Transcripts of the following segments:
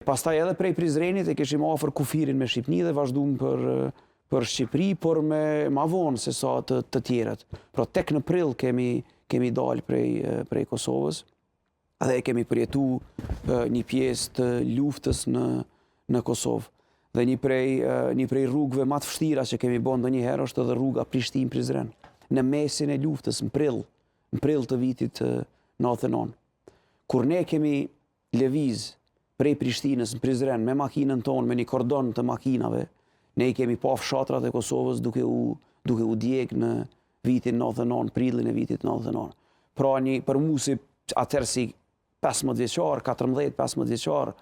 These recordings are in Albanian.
Pastaj edhe prej Prizrenit e kishim afër kufirin me Shqipni dhe vazhduam për Shqipëri, por me ma vonë se sa të tjerët. Pra tek në prill kemi dalë prej Kosovës dhe kemi përjetu një pjesë të luftës në Kosovë. Dhe një prej rrugëve më të vështira që kemi bën ndonjëherë është edhe rruga Prishtinë-Prizren. Në mesin e luftës, në prill të vitit 99. Kur ne kemi lëviz prej Prishtinës në Prizren me makinën tonë, me një kordon të makinave, ne i kemi pa fshatrat e Kosovës duke u djeg në vitin 99, prillin e vitit 99. Pra për mu si atëherë si 15 vjeçar, 14-15 vjeçar,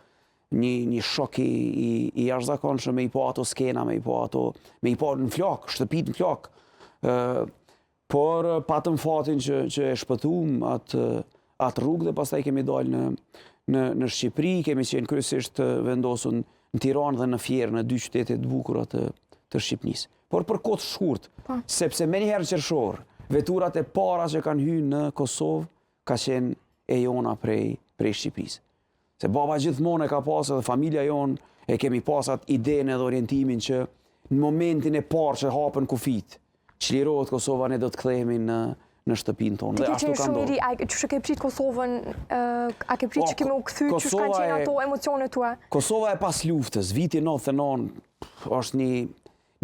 një shok i jashtëzakonshëm me i pa ato skena, me i pa në flak, shtëpit në flak. Por patëm fatin që e shpëtum atë rrugë dhe pastaj kemi dalë në Shqipëri, kemi qenë kryesisht vendosur në Tiranë dhe në Fierë, në dy qytete të bukura të Shqipënisë. Por për kohë të shkurt, sepse menjëherë qershor, veturat e para që kanë hyrë në Kosovë ka qenë e jona prej Shqipërisë. Se baba gjithmonë e ka pas edhe familja jonë e kemi pas atë idenë edhe orientimin që në momentin e parë që hapën kufit, çlirohet Kosova, ne do të kthehemi në shtëpinë tonë. Ti ke qenë shumë i ri, që ke prit Kosovën, a ke prit që kemi u kthy, që kanë qenë ato emocionet tua? Kosova e pas luftës, viti 99, është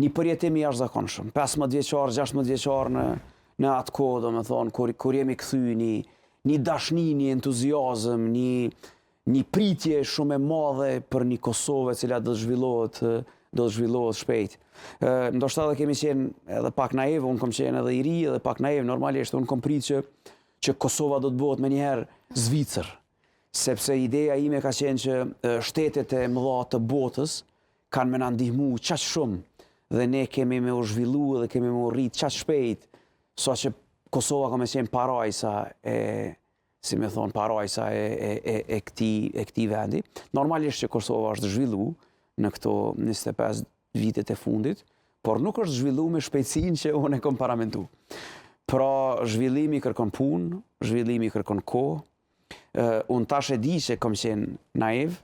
një përjetim i jashtëzakonshëm. 15 vjeçar, 16 vjeçar në atë kohë, domethënë, kur jemi kthy, një dashni, një entuziazëm, një pritje shumë e madhe për një Kosovë e cila do të zhvillohet shpejt. Ndoshta edhe kemi qenë edhe pak naiv, unë kam qenë edhe i ri edhe pak naiv, normalisht unë kam prit që Kosova do të bëhet menjëherë Zvicër, sepse ideja ime ka qenë që shtetet e mëdha të botës kanë me na ndihmu qaq shumë dhe ne kemi me u zhvillu dhe kemi me u rrit qaq shpejt, sa që Kosova ka me qenë parajsa si me thonë, parajsa e këtij vendi. Normalisht që Kosova është zhvillu në këto 25 vitet e fundit, por nuk është zhvillu me shpejtësinë që unë e kam paramentu. Pra, zhvillimi kërkon punë, zhvillimi kërkon kohë. Unë tash e di që kam qenë naiv,